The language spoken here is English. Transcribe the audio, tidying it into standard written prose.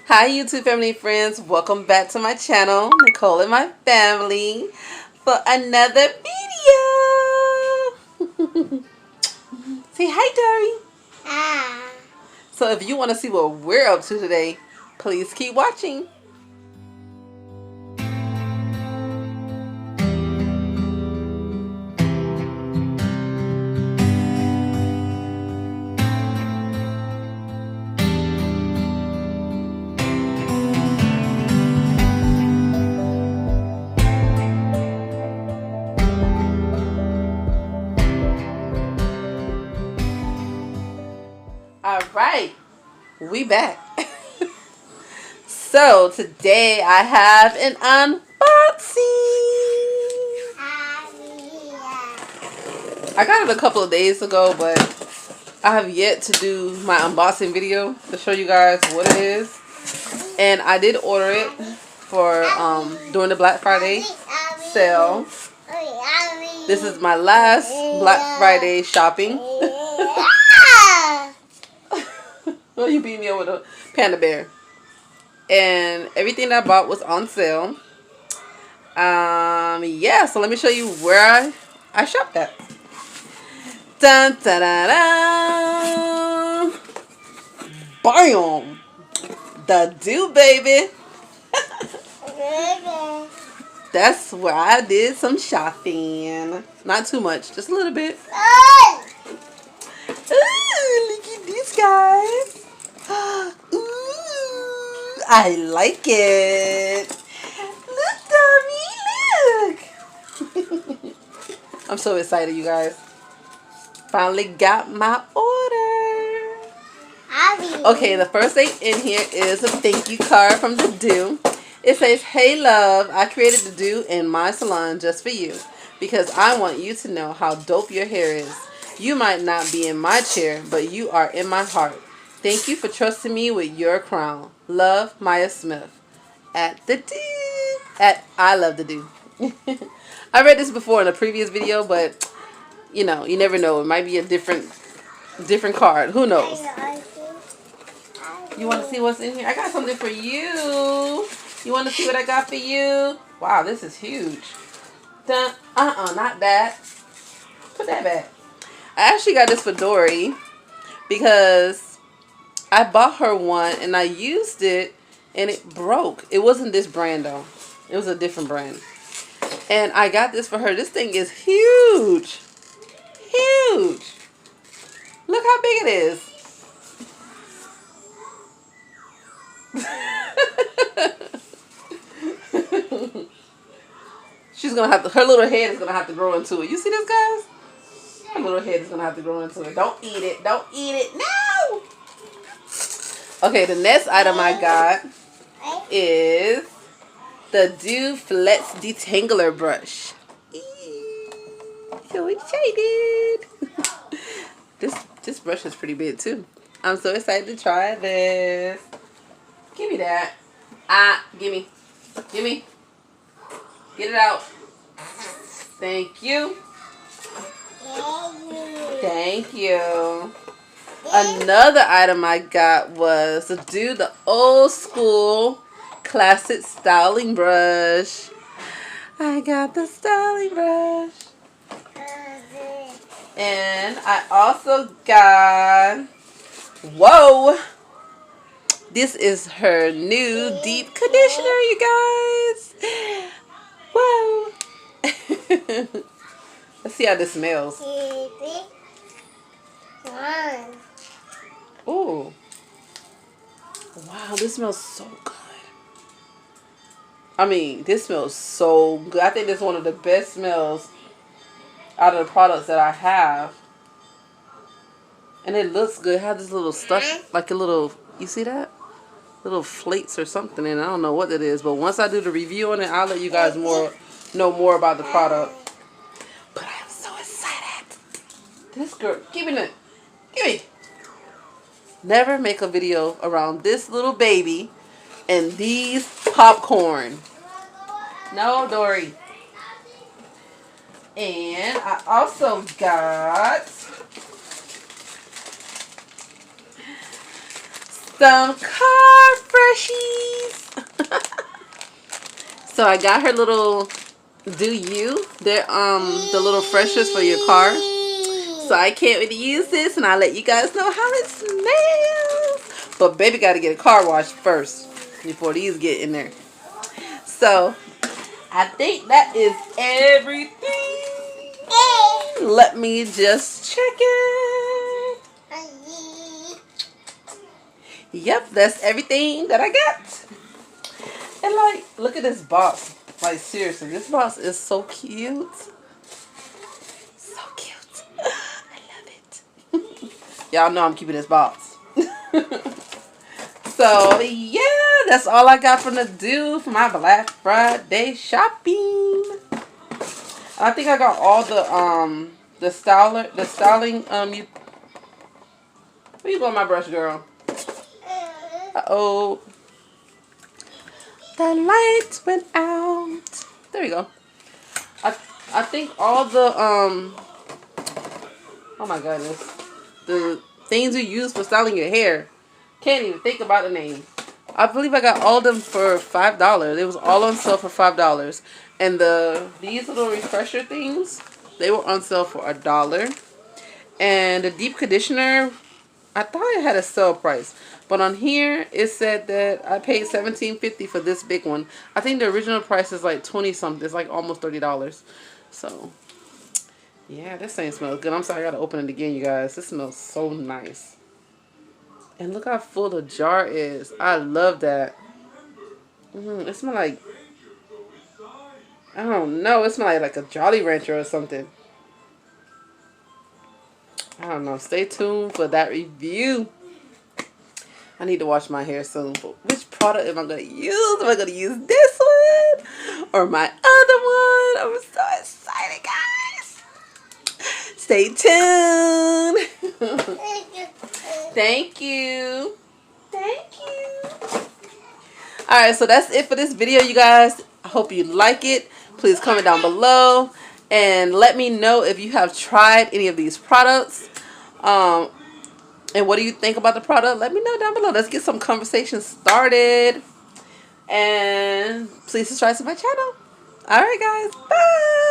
Hi YouTube family friends, welcome back to my channel, Nicole and my family, for another video. Say hi, Dory. Ah. So if you want to see what we're up to today, please keep watching. Alright, we back. So today I have an unboxing. I got it a couple of days ago, but I have yet to do my unboxing video to show you guys what it is. And I did order it for during the Black Friday sale. This is my last Black Friday shopping. Well, you beat me up with a panda bear. And everything that I bought was on sale. Yeah, so let me show you where I shopped at. Dun, dun, dun, dun. Bam! The Doux, baby. That's where I did some shopping. Not too much, just a little bit. Ooh, look at this, guys. Ooh, I like it. Look, Tommy, look. I'm so excited, you guys. Finally got my order. Okay, the first thing in here is a thank you card from the Doux. It says, "Hey love, I created the Doux in my salon just for you because I want you to know how dope your hair is. You might not be in my chair, but you are in my heart. Thank you for trusting me with your crown. Love, Maya Smith." At the Doux. At I love the Doux. I read this before in a previous video, but you know, you never know. It might be a different card. Who knows? You want to see what's in here? I got something for you. You want to see what I got for you? Wow, this is huge. Dun, not that. Put that back. I actually got this for Dory because I bought her one and I used it and it broke. It wasn't this brand though. It was a different brand. And I got this for her. This thing is huge. Huge. Look how big it is. She's gonna have to, her little head is gonna have to grow into it. You see this, guys? Her little head is gonna have to grow into it. Don't eat it. Don't eat it. No! Okay, the next item I got is the Doux Flex Detangler Brush. So excited. This brush is pretty big too. I'm so excited to try this. Give me that. Gimme. Gimme. Get it out. Thank you. Thank you. Another item I got was to do the old school classic styling brush. I got the styling brush. And I also got, whoa, this is her new deep conditioner, you guys. Whoa. Let's see how this smells. Ooh. Wow, this smells so good. I mean, this smells so good. I think this is one of the best smells out of the products that I have. And it looks good. It has this little stuff, like a little, you see that? Little flakes or something, and I don't know what it is. But once I do the review on it, I'll let you guys know more about the product. But I'm so excited. This girl, give me that. Give me. Never make a video around this little baby and these popcorn. No, Dory. And I also got some car freshies. So I got her little Doux. They're the little freshers for your car. So I can't wait to use this, and I'll let you guys know how it smells. But baby got to get a car wash first before these get in there. So I think that is everything. Let me just check it. Yep, that's everything that I got. And like, look at this box. Like, seriously, this box is so cute. So cute. I love it. Y'all know I'm keeping this box. So, yeah, that's all I got from the Doux for my Black Friday shopping. I think I got all the styling, where you going, my brush, girl? Uh-oh. The lights went out. There we go. I think all the, oh my goodness. The things you use for styling your hair. Can't even think about the name. I believe I got all of them for $5. It was all on sale for $5. And these little refresher things, they were on sale for $1. And the deep conditioner, I thought it had a sale price. But on here, it said that I paid $17.50 for this big one. I think the original price is like 20 something. It's like almost $30. So, yeah, this thing smells good. I'm sorry, I got to open it again, you guys. This smells so nice. And look how full the jar is. I love that. It smells like, I don't know. It smells like a Jolly Rancher or something. I don't know. Stay tuned for that review. I need to wash my hair soon. But which product am I going to use? Am I going to use this one? Or my other one? I'm so excited, guys. Stay tuned. Thank you. Thank you. Alright, so that's it for this video, you guys. I hope you like it. Please comment down below. And let me know if you have tried any of these products. And what do you think about the product? Let me know down below. Let's get some conversation started. And please subscribe to my channel. Alright, guys. Bye.